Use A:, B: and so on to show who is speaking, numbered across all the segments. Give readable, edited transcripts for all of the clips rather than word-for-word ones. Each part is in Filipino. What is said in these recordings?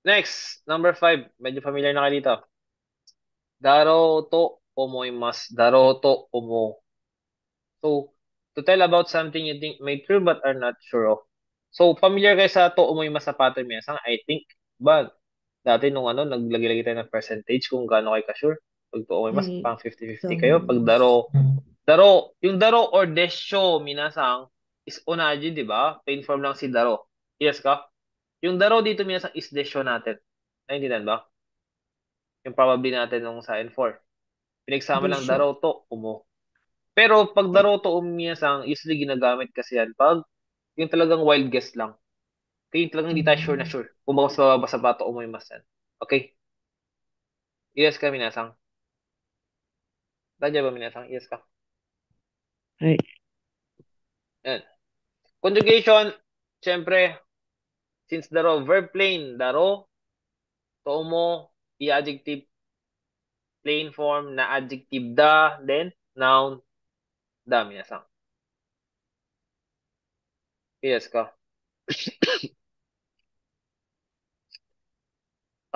A: Next, number 5. Medyo familiar na kayo dito. Daro to omoimasu. Daro to omo. So, to tell about something you think may true but are not sure of. So, familiar kayo sa to omoimasu sa pattern minsan? I think. But, dati nung naglagay-lagay tayo ng percentage kung gaano kayo ka-sure. Pag to omoimasu,
B: I
A: pang 50-50 kayo. Pag
B: don't.
A: daro, yung daro or desyo, minasang, is onaji, di ba? Plain form lang si daro. Yes ka? Yung daro dito minasang is desyo natin. Naintindihan ba? Yung probably natin nung sa N4. Pinagsama lang
B: Desyo.
A: daro to, umo. Pero pag daro to, umiyasang, usually ginagamit kasi yan pag yung talagang wild guess lang. Kaya yung talagang hindi tayo sure na
B: Mm.
A: sure. Kung baka mas mababasa ba to, umo yung mas yan. Okay? Yes ka, minasang. Dadya ba, minasang? Yes ka.
B: Right.
A: Yan. Conjugation, syempre, since daro, verb plain, daro, to umo, i-adjective plain form na adjective da, then noun da, minasang. Yes ka.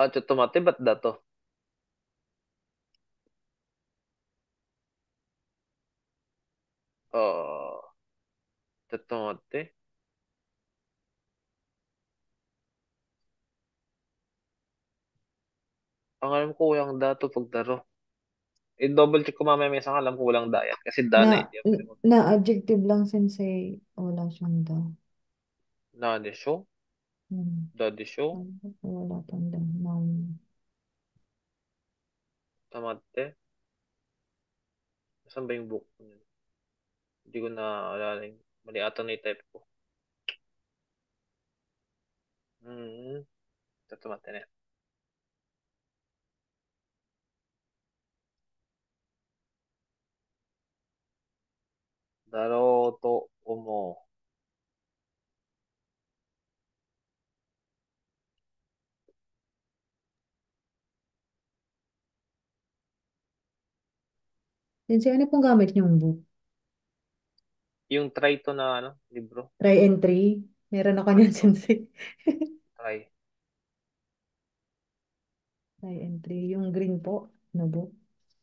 A: At ito mati, ba't da to? Ito mati. Ang alam ko, walang da to pag daro. I-double check ko mamaya minsan alam ko walang da yan. Kasi da na eh. Di ako sure.
B: Na adjective lang sensei. Wala siyang da.
A: Na de show?
B: Hmm.
A: Da de show?
B: Wala pang da. Noun.
A: Tamate? Saan ba yung book ko yun? Hindi ko na alala yung mali ata na i-type ko. Hmm. Ito tamate na. Daro to umo.
B: Sensei, ano pong gamit niyong book?
A: Yung try to na libro.
B: Try and tree? Meron ako
A: Try
B: niyan,
A: to.
B: sensei.
A: Try.
B: Try and tree. Yung green po na book.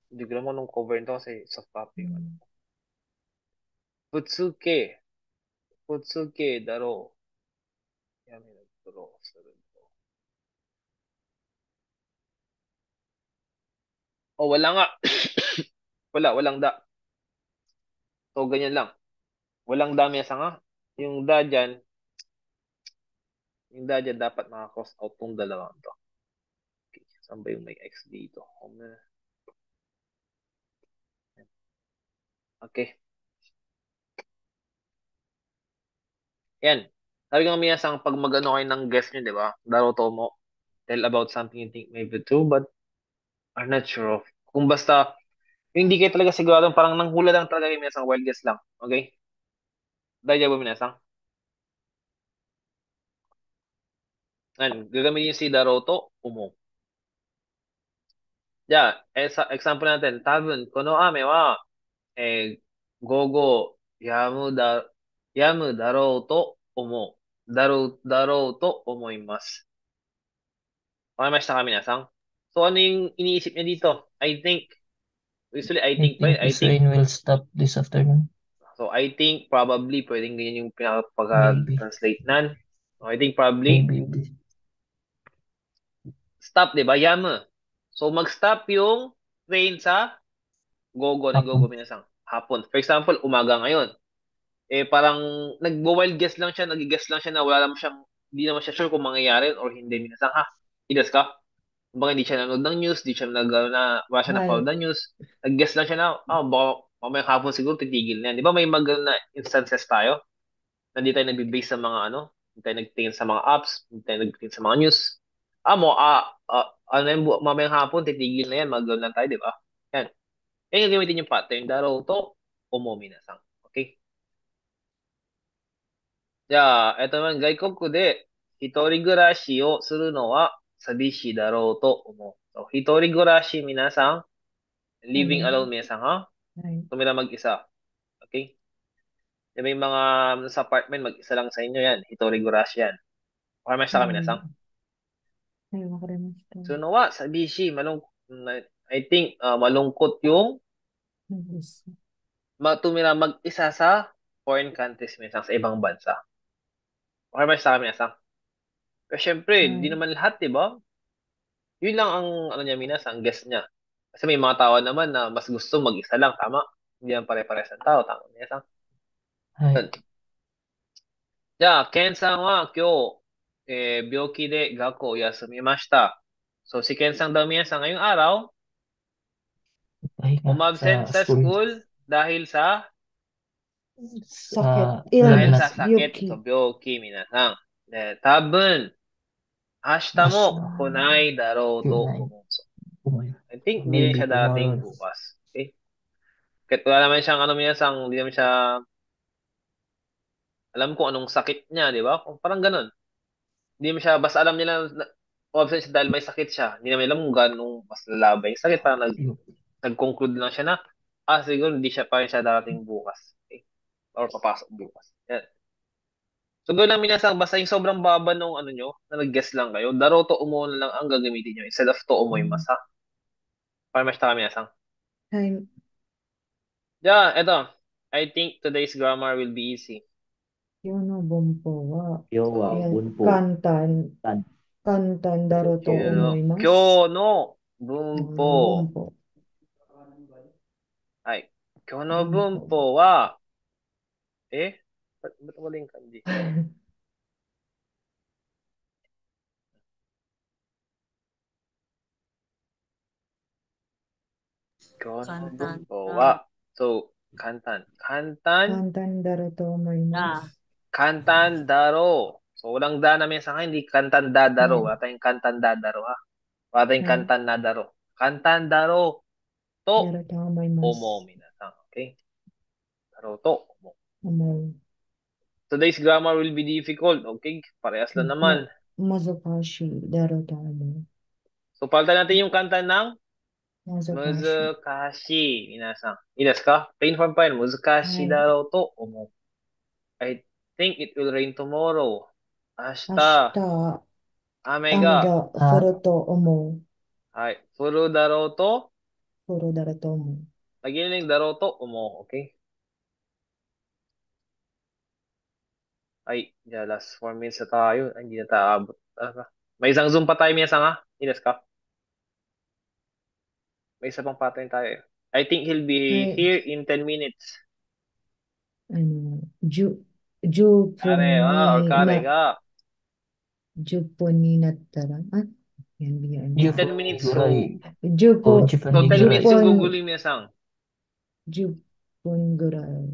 A: Hindi ko naman nung cover nito kasi soft copy.
B: Hmm.
A: Futsuke. Futsuke daro. Yami no daro. Oh, wala nga. Walang da. So, ganyan lang. Walang dami sa nga. Yung da dyan, yung da dyan dapat maka-cross out tong dalawang to. Okay. Saan ba yung may X dito? Okay. Yan. Sabi nga miyasang pag mag-ano kayo ng guess nyo, di ba? Daruto mo. Tell about something you think may be true but are not sure of. Kung basta, yung hindi kayo talaga sigurado, parang nanghula lang talaga yung miyasang wild guess lang. Okay? Dahil ba minasang? Yan. Gagamitin yung si Daruto, umo. Yeah. Example natin. Tabun, kono ame wa, gogo, yamu daro to omo. Daro to omoimasu. Okay, mas na kami nasang. So, ano yung iniisip niya dito? I think, usually I
C: I
A: think pa yun.
C: think
A: I
C: this
A: think,
C: rain will stop this afternoon.
A: so I think probably, pwedeng ganyan yung
C: Maybe.
A: pinapag-translate nan. So, I think probably,
C: Maybe this.
A: stop, di ba? Yamu. So, mag-stop yung train sa gogo, ng gogo
C: Hapon.
A: minasang hapon. For example, umaga ngayon. Parang nag-wild guess lang siya, nag-guess lang siya na wala naman siyang, hindi naman siya sure kung mangyayari or hindi. Minasang, ha? Idas ka? Kumbaga hindi siya nanood ng news, hindi siya wala siya na-follow
B: Mahal.
A: ng news. Nag-guess lang siya na, baka mamayang hapon siguro titigil na yan. Di ba may mga na instances tayo na hindi tayo nagbe-base sa mga hindi tayo nagtingin sa mga apps, hindi tayo nagtingin sa mga news. Ano yung mamayang hapon titigil na yan, mag lang tayo, di ba? Yan. Yan yung gamitin yung pattern. Daro to, umomi na sang. Okay? Eto naman, gaikoku de, hitori gurashi o suru no wa sabishi daro to umo. So, hitori gurashi, minasang, living alone,
B: Alone.
A: minasang, ha?
B: Right.
A: Tumira mag-isa. Okay? May mga sa apartment, mag-isa lang sa inyo yan. Hitori gurashi yan. Okay, may sa kami
B: Hmm.
A: minasang.
B: Ay, wakarimashita.
A: Tsunowa, sabishi, I think, malungkot yung
B: Nag-isa.
A: tumira mag-isa sa foreign countries minsan sa ibang bansa. Okay ba sa kami minsan? Pero syempre, di
B: Ay,
A: naman lahat, di ba? Yun lang ang ano niya minsan, ang guess niya. Kasi may mga tao naman na mas gusto mag-isa lang, tama? Hindi lang pare-pares ang tao, tama minsan.
C: はい。
A: じゃあ、ケンさんは今日、病気で学校を休みました。So, si Ken Sang daw minsan ngayong araw,
C: Pahinga
A: umabsent
C: sa
A: sa
C: school.
A: school dahil sa
B: sakit.
A: dahil
B: Illness.
A: sa
C: Illness.
A: sakit.
B: Yuki.
A: So, byoki, minasan. Tabun, 明日も来ないだろうと思う。So, I think di rin
C: Maybe
A: siya darating
C: tomorrow.
A: bukas. Okay? Kahit wala naman siyang minsan, di naman siya alam kung anong sakit niya, di ba? Parang ganun. Hindi mo siya, basta alam nila na absent siya dahil may sakit siya. Hindi naman alam kung gano'ng mas lalaba yung sakit. Parang nag-conclude lang siya na, siguro hindi siya pa rin siya darating bukas. Okay? Or papasok bukas. Yan. So, gano'n lang minasang, basta yung sobrang baba nung ano nyo, na nag-guess lang kayo, Daroto Umo na lang ang gagamitin nyo instead of to umoy masa. Para mas taka minasang.
B: Ay,
A: Yeah, eto. I think today's grammar will be easy.
B: Yono Bompo wa.
D: Yo wa
B: Ayan,
D: bunpo.
B: Kantan.
D: Tan.
B: Kantan Daruto
A: Kyo
B: Omoimasu.
A: no
B: Yono
A: bunpo.
B: Bompo.
A: はい。今日の文法は、ba't mali yung kanji? So, kantan. Kantan
B: Daruto Omoimasu.
A: Kantan daro. So, walang da namin sa akin, hindi kantan dadaro. Wala tayong kantan dadaro, ha? Wala tayong kantan nadaro. Kantan daro to
B: Daruto
A: omo
B: Omoimasu.
A: minasan. Okay? Daro to omo.
B: Omo.
A: Today's grammar will be difficult. Okay? Parehas lang naman.
B: Mazukashi. Daruto Omo.
A: So, palitan natin yung kantan ng
B: Mazukashi.
A: Muzukashi. Minasan. Inas ka? Plain form pa yun. Muzukashi daro to omo. I think it will rain tomorrow. Ashita.
B: Ashita.
A: Amega.
B: Amiga. Furuto Omo.
A: Hai. Furu daro to.
B: Furu Daruto Omo.
A: Lagi na yung daro to omo. Okay? Ay, last 4 minutes na tayo. Ay, hindi na tayo abot. May isang Zoom pa tayo minsan ha? Inas ka? May isa pang pattern tayo. I think he'll be here in 10 minutes.
B: Ano,
A: Kare, or kare ka.
B: Juponi nattara. Yan bigyan.
A: 10 minutes. So,
B: Jupo.
A: so 10 minutes yung gugulin minsan.
B: Jupon guray.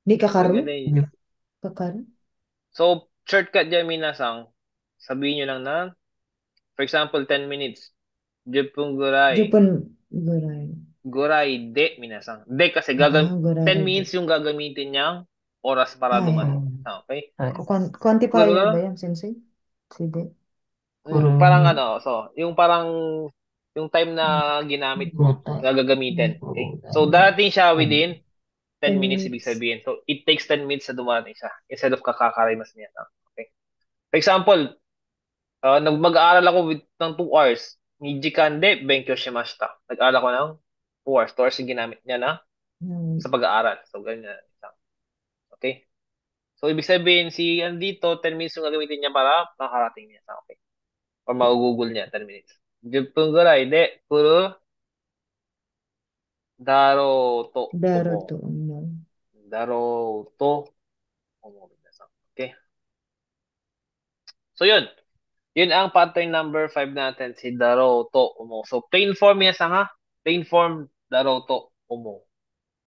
B: Ni kakaru? Kakaru?
A: So, shortcut dyan minasang, sabihin nyo lang na, for example, 10 minutes. Jupon guray.
B: Jupon guray.
A: Guray de minasang. De kasi 10 minutes yung gagamitin niyang oras para dumating. Okay?
B: Quantifier ba yan, sensei? Sige.
A: Parang yung parang yung time na ginamit mo, gagamitin. Okay? So, darating siya within 10 minutes ibig sabihin. So, it takes 10 minutes na dumating siya instead of kakakarimas niya. Okay? For example, mag-aaral ako ng 2 hours. Nijikande, benkyo shimashita. Nag-aaral ako ng 2 hours. 2 hours yung ginamit niya na sa pag-aaral. So, ganyan. Okay? So, ibig sabihin, andito, 10 minutes yung gagamitin niya para makarating niya. Okay? Or mag-google niya, 10 minutes. 10分ぐらいで来るだろうと思う。だろうと思う。だろうと思う。皆さん。Okay? So, yun. Yun ang pattern number 5 natin, si daro to umo. So, plain form yan sa nga. Plain form, daro to umo.